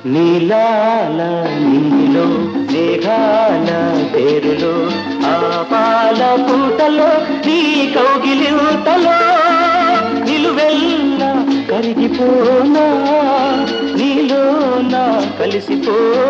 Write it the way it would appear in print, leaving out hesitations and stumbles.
నీలాల నీలో మేఘాల పేరులో ఆ పాల పూటలో నీ కౌగిలింతలో నిలువెల్లా కరిగిపోనా నీలోనా కలిసిపోనా